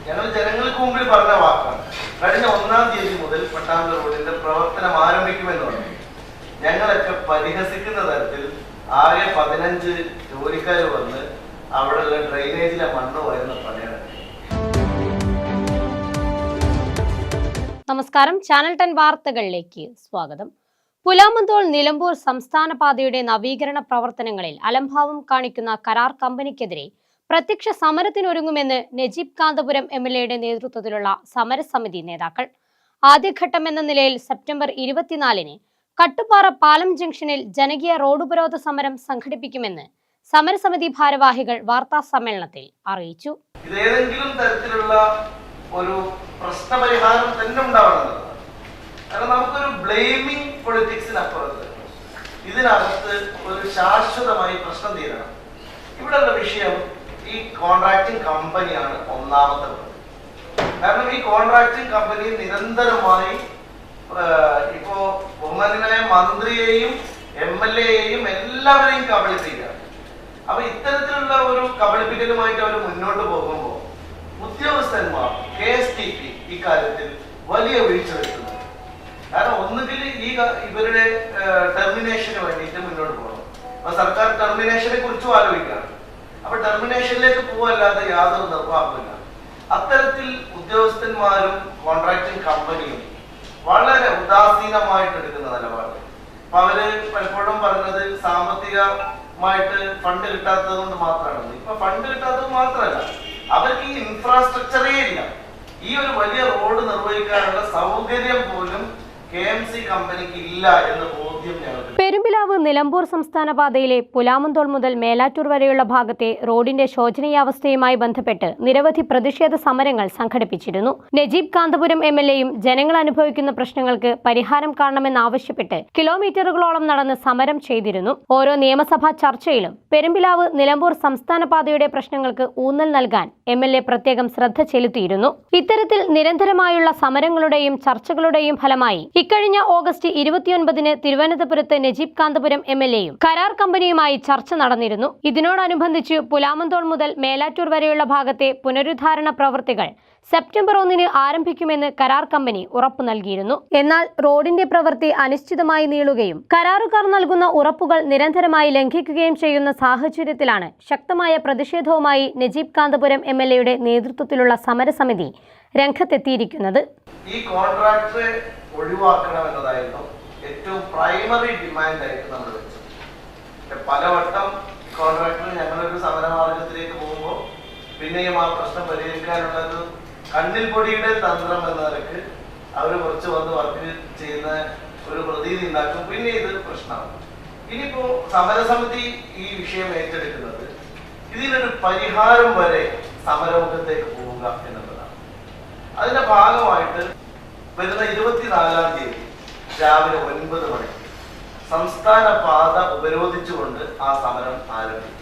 ഞങ്ങൾ ജനങ്ങൾക്ക് മുമ്പിൽ പറഞ്ഞ വാക്കാണ്. കഴിഞ്ഞ 1-ാം തീയതി മുതൽ പട്ടാമ്പി റോഡിന്റെ പ്രവർത്തനം ആരംഭിക്കുമെന്ന് പറഞ്ഞു. ഞങ്ങളൊക്കെ പരിഹസിക്കുന്ന തരത്തിൽ ആകെ 15 ജോലിക്കാർ വന്ന് അവിടെയുള്ള ഡ്രെയിനേജിലെ മണ്ണ് വരുന്ന പണിയാണ്. നമസ്കാരം, ചാനൽ 10 വാർത്തകളിലേക്ക് സ്വാഗതം. പുലാമന്തോൾ നിലമ്പൂർ സംസ്ഥാന പാതയുടെ നവീകരണ പ്രവർത്തനങ്ങളിൽ അലംഭാവം കാണിക്കുന്ന കരാർ കമ്പനിക്കെതിരെ പ്രത്യക്ഷ സമരത്തിനൊരുങ്ങുമെന്ന് നജീബ് കാന്തപുരം MLAയുടെ നേതൃത്വത്തിലുള്ള സമരസമിതി നേതാക്കൾ. ആദ്യഘട്ടമെന്ന നിലയിൽ സെപ്റ്റംബർ 24-ന് കട്ടുപാറ പാലം ജംഗ്ഷനിൽ ജനകീയ റോഡുപരോധ സമരം സംഘടിപ്പിക്കുമെന്ന് സമരസമിതി ഭാരവാഹികൾ വാർത്താ സമ്മേളനത്തിൽ അറിയിച്ചു. ഇതേതെങ്കിലും തരത്തിലുള്ള ഒരു പ്രശ്നപരിഹാരം തന്നെ ഉണ്ടാവണമെന്നുള്ളത്. കാരണം നമുക്കൊരു ബ്ലെയിമിംഗ് പൊളിറ്റിക്സിനപ്പുറത്ത് ഇതിനകത്ത് ഒരു ശാശ്വതമായി പ്രശ്നം തീരണം. ഇവിടെയുള്ള വിഷയം ഈ കോൺട്രാക്ടിങ് കമ്പനിയാണ് ഒന്നാമത്തെ. കാരണം ഈ കോൺട്രാക്ടിങ് കമ്പനി നിരന്തരമായി ഇപ്പോ ബഹുമാന്യനായ മന്ത്രിയെയും MLAയെയും എല്ലാവരെയും കബളിപ്പിക്കുക. അപ്പൊ ഇത്തരത്തിലുള്ള ഒരു കബളിപ്പിക്കലുമായിട്ട് അവർ മുന്നോട്ട് പോകുമ്പോൾ ഉദ്യോഗസ്ഥന്മാർ KSTP ഇക്കാര്യത്തിൽ വലിയ വീഴ്ച വരുത്തുന്നു. കാരണം ഒന്നുകിൽ ഇവരുടെ ടെർമിനേഷന് വേണ്ടിയിട്ട് മുന്നോട്ട് പോകണം. അപ്പൊ സർക്കാർ ടെർമിനേഷനെ കുറിച്ചും ആലോചിക്കുകയാണ്. അപ്പൊ ടെർമിനേഷനിലേക്ക് പോവല്ലാതെ യാതൊരു നിർവാഹമില്ല. അത്തരത്തിൽ ഉദ്യോഗസ്ഥന്മാരും കോൺട്രാക്ടിങ് കമ്പനിയും വളരെ ഉദാസീനമായിട്ട് എടുക്കുന്ന നിലപാട്. അപ്പൊ അവര് പലപ്പോഴും പറഞ്ഞത് സാമ്പത്തികമായിട്ട് ഫണ്ട് കിട്ടാത്തത് കൊണ്ട് മാത്രമാണ്. ഇപ്പൊ ഫണ്ട് കിട്ടാത്തത് മാത്രമല്ല, അവർക്ക് ഈ ഇൻഫ്രാസ്ട്രക്ചറേ ഇല്ല. ഈ ഒരു വലിയ റോഡ് നിർവഹിക്കാനുള്ള സൗകര്യം പോലും KMC കമ്പനിക്ക് ഇല്ല എന്ന് ബോധ്യം ഞങ്ങൾക്ക്. പെരുമ്പിലാവ് നിലമ്പൂർ സംസ്ഥാന പാതയിലെ പുലാമന്തോൾ മുതൽ മേലാറ്റൂർ വരെയുള്ള ഭാഗത്തെ റോഡിന്റെ ശോചനീയാവസ്ഥയുമായി ബന്ധപ്പെട്ട് നിരവധി പ്രതിഷേധ സമരങ്ങൾ സംഘടിപ്പിച്ചിരുന്നു. നജീബ് കാന്തപുരം MLAയും ജനങ്ങൾ അനുഭവിക്കുന്ന പ്രശ്നങ്ങൾക്ക് പരിഹാരം കാണണമെന്നാവശ്യപ്പെട്ട് കിലോമീറ്ററുകളോളം നടന്ന് സമരം ചെയ്തിരുന്നു. ഓരോ നിയമസഭാ ചർച്ചയിലും പെരുമ്പിലാവ് നിലമ്പൂർ സംസ്ഥാന പാതയുടെ പ്രശ്നങ്ങൾക്ക് ഊന്നൽ നൽകാൻ MLA പ്രത്യേകം ശ്രദ്ധ ചെലുത്തിയിരുന്നു. ഇത്തരത്തിൽ നിരന്തരമായുള്ള സമരങ്ങളുടെയും ചർച്ചകളുടെയും ഫലമായി ഇക്കഴിഞ്ഞ ഓഗസ്റ്റ് 29-ന് തിരുവനന്തപുരത്ത് നജീബ് കാന്തപുരം MLAയും കരാർ കമ്പനിയുമായി ചർച്ച നടന്നിരുന്നു. ഇതിനോടനുബന്ധിച്ച് പുലാമന്തോൾ മുതൽ മേലാറ്റൂർ വരെയുള്ള ഭാഗത്തെ പുനരുദ്ധാരണ പ്രവൃത്തികൾ സെപ്റ്റംബർ 1-ന് ആരംഭിക്കുമെന്ന് കരാർ കമ്പനി ഉറപ്പു നൽകിയിരുന്നു. എന്നാൽ റോഡിന്റെ പ്രവൃത്തി അനിശ്ചിതമായി നീളുകയും കരാറുകാർ നൽകുന്ന ഉറപ്പുകൾ നിരന്തരമായി ലംഘിക്കുകയും ചെയ്യുന്ന സാഹചര്യത്തിലാണ് ശക്തമായ പ്രതിഷേധവുമായി നജീബ് കാന്തപുരം MLAയുടെ നേതൃത്വത്തിലുള്ള സമരസമിതി രംഗത്തെത്തിയിരിക്കുന്നത്. ഈ കോൺട്രാക്ടറെ ഒഴിവാക്കണം എന്നതായിരുന്നു ഏറ്റവും പ്രൈമറി ഡിമാൻഡായിട്ട് നമ്മൾ വെച്ചത്. പലവട്ടം കോൺട്രാക്ടർ ഞങ്ങളൊരു സമരമാർഗത്തിലേക്ക് പോകുമ്പോൾ പിന്നെയും ആ പ്രശ്നം പരിഹരിക്കാനുള്ളത് കണ്ണിൽ പൊടിയുടെ തന്ത്രം എന്ന നിലക്ക് അവർ കുറച്ച് വന്ന് വർക്ക് ചെയ്യുന്ന ഒരു പ്രതീതി ഉണ്ടാക്കും. പിന്നെ ഇത് പ്രശ്നമാണ്. ഇനിയിപ്പോ സമരസമിതി ഈ വിഷയം ഏറ്റെടുക്കുന്നത് ഇതിനൊരു പരിഹാരം വരെ സമരമുഖത്തേക്ക് പോവുക എന്നുള്ളതാണ്. അതിന്റെ ഭാഗമായിട്ട് വരുന്ന 24-ാം തീയതി രാവിലെ 9 മണിക്ക് സംസ്ഥാന പാത ഉപരോധിച്ചുകൊണ്ട് ആ സമരം ആരംഭിക്കും.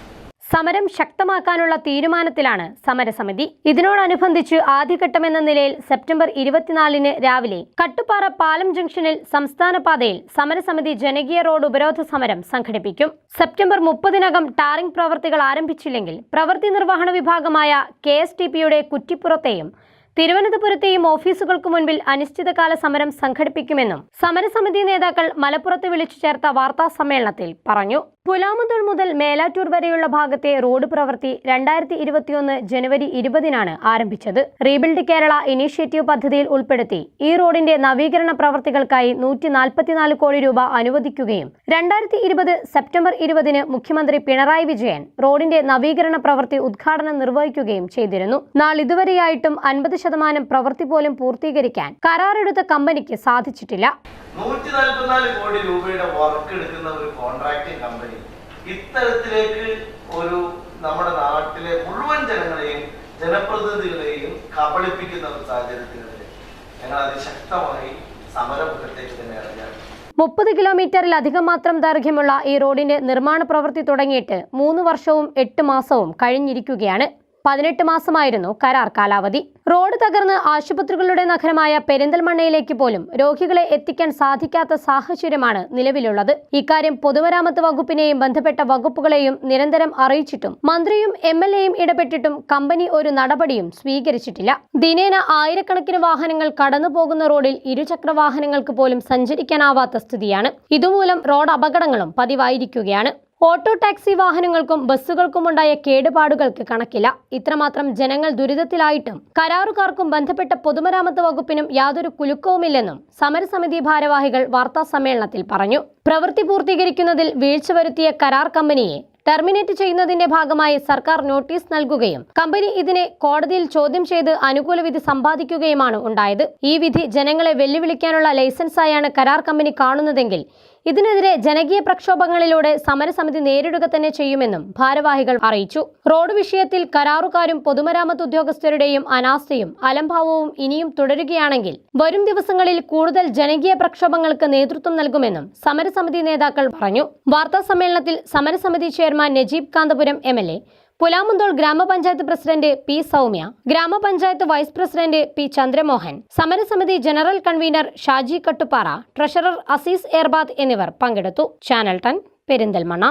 സമരം ശക്തമാക്കാനുള്ള തീരുമാനത്തിലാണ് സമരസമിതി. ഇതിനോടനുബന്ധിച്ച് ആദ്യഘട്ടമെന്ന നിലയിൽ സെപ്റ്റംബർ 24-ന് രാവിലെ കട്ടുപാറ പാലം ജംഗ്ഷനിൽ സംസ്ഥാന പാതയിൽ സമരസമിതി ജനകീയ റോഡ് ഉപരോധ സമരം സംഘടിപ്പിക്കും. സെപ്റ്റംബർ 30-നകം ടാറിംഗ് പ്രവൃത്തികൾ ആരംഭിച്ചില്ലെങ്കിൽ പ്രവൃത്തി നിർവഹണ വിഭാഗമായ KSTPയുടെ കുറ്റിപ്പുറത്തെയും തിരുവനന്തപുരത്തെയും ഓഫീസുകൾക്ക് മുൻപിൽ അനിശ്ചിതകാല സമരം സംഘടിപ്പിക്കുമെന്നും സമരസമിതി നേതാക്കൾ മലപ്പുറത്ത് വിളിച്ചു ചേർത്ത വാർത്താ സമ്മേളനത്തിൽ പറഞ്ഞു. പുലാമന്തോൾ മുതൽ മേലാറ്റൂർ വരെയുള്ള ഭാഗത്തെ റോഡ് പ്രവൃത്തി 2021 ജനുവരി 20-നാണ് ആരംഭിച്ചത്. റീബിൽഡ് കേരള ഇനീഷ്യേറ്റീവ് പദ്ധതിയിൽ ഉൾപ്പെടുത്തി ഈ റോഡിന്റെ നവീകരണ പ്രവർത്തികൾക്കായി 144 കോടി രൂപ അനുവദിക്കുകയും 2020 സെപ്റ്റംബർ 20-ന് മുഖ്യമന്ത്രി പിണറായി വിജയൻ റോഡിന്റെ നവീകരണ പ്രവൃത്തി ഉദ്ഘാടനം നിർവഹിക്കുകയും ചെയ്തിരുന്നു. നാളിതുവരെയായിട്ടും 50% പ്രവൃത്തി പോലും പൂർത്തീകരിക്കാൻ കരാറെടുത്ത കമ്പനിക്ക് സാധിച്ചിട്ടില്ല. 144 കോടി രൂപയുടെ വർക്ക് എടുക്കുന്ന ഒരു കോൺട്രാക്ടിംഗ് കമ്പനി ഇത്തരത്തിലേക്ക് ഒരു നമ്മുടെ നാട്ടിലെ മുഴുവൻ ജനങ്ങളെയും ജനപ്രതിനിധികളെയും കബളിപ്പിക്കുന്ന ഒരു സാഹചര്യത്തിനെതിരെ ഞങ്ങൾ അതിശക്തമായി സമരമുഖത്തേക്ക് തന്നെ ഇറങ്ങാൻ. 30 കിലോമീറ്ററിലധികം മാത്രം ദൈർഘ്യമുള്ള ഈ റോഡിന്റെ നിർമ്മാണ പ്രവൃത്തി തുടങ്ങിയിട്ട് 3 വർഷവും 8 മാസവും കഴിഞ്ഞിരിക്കുകയാണ്. 18 മാസമായിരുന്നു കരാർ കാലാവധി. റോഡ് തകർന്ന് ആശുപത്രികളുടെ നഗരമായ പെരിന്തൽമണ്ണയിലേക്ക് പോലും രോഗികളെ എത്തിക്കാൻ സാധിക്കാത്ത സാഹചര്യമാണ് നിലവിലുള്ളത്. ഇക്കാര്യം പൊതുമരാമത്ത് വകുപ്പിനെയും ബന്ധപ്പെട്ട വകുപ്പുകളെയും നിരന്തരം അറിയിച്ചിട്ടും മന്ത്രിയും MLAയും ഇടപെട്ടിട്ടും കമ്പനി ഒരു നടപടിയും സ്വീകരിച്ചിട്ടില്ല. ദിനേന ആയിരക്കണക്കിന് വാഹനങ്ങൾ കടന്നുപോകുന്ന റോഡിൽ ഇരുചക്ര വാഹനങ്ങൾക്ക് പോലും സഞ്ചരിക്കാനാവാത്ത സ്ഥിതിയാണ്. ഇതുമൂലം റോഡ് അപകടങ്ങളും പതിവായിരിക്കുകയാണ്. ഓട്ടോ ടാക്സി വാഹനങ്ങൾക്കും ബസ്സുകൾക്കുമുണ്ടായ കേടുപാടുകൾക്ക് കണക്കില്ല. ഇത്രമാത്രം ജനങ്ങൾ ദുരിതത്തിലായിട്ടും കരാറുകാർക്കും ബന്ധപ്പെട്ട പൊതുമരാമത്ത് വകുപ്പിനും യാതൊരു കുലുക്കവുമില്ലെന്നും സമരസമിതി ഭാരവാഹികൾ വാർത്താസമ്മേളനത്തിൽ പറഞ്ഞു. പ്രവൃത്തി പൂർത്തീകരിക്കുന്നതിൽ വീഴ്ച വരുത്തിയ കരാർ കമ്പനിയെ ടെർമിനേറ്റ് ചെയ്യുന്നതിന്റെ ഭാഗമായി സർക്കാർ നോട്ടീസ് നൽകുകയും കമ്പനി ഇതിനെ കോടതിയിൽ ചോദ്യം ചെയ്ത് അനുകൂല വിധി സമ്പാദിക്കുകയുമാണ് ഉണ്ടായത്. ഈ വിധി ജനങ്ങളെ വെല്ലുവിളിക്കാനുള്ള ലൈസൻസായാണ് കരാർ കമ്പനി കാണുന്നതെങ്കിൽ ഇതിനെതിരെ ജനകീയ പ്രക്ഷോഭങ്ങളിലൂടെ സമരസമിതി നേരിടുക തന്നെ ചെയ്യുമെന്നും ഭാരവാഹികൾ അറിയിച്ചു. റോഡ് വിഷയത്തിൽ കരാറുകാരും പൊതുമരാമത്ത് ഉദ്യോഗസ്ഥരുടെയും അനാസ്ഥയും അലംഭാവവും ഇനിയും തുടരുകയാണെങ്കിൽ വരും ദിവസങ്ങളിൽ കൂടുതൽ ജനകീയ പ്രക്ഷോഭങ്ങൾക്ക് നേതൃത്വം നൽകുമെന്നും സമരസമിതി നേതാക്കൾ പറഞ്ഞു. വാർത്താ സമ്മേളനത്തിൽ സമരസമിതി ചെയർമാൻ നജീബ് കാന്തപുരം MLA, പുലാമന്തോൾ ഗ്രാമപഞ്ചായത്ത് പ്രസിഡന്റ് P. സൗമ്യ, ഗ്രാമപഞ്ചായത്ത് വൈസ് പ്രസിഡന്റ് P. ചന്ദ്രമോഹൻ, സമരസമിതി general convener Shaji Kattuppara, treasurer Aziz ഏർബാദ് എന്നിവർ പങ്കെടുത്തു. ചാനൽ 10 പെരിന്തൽമണ്ണ.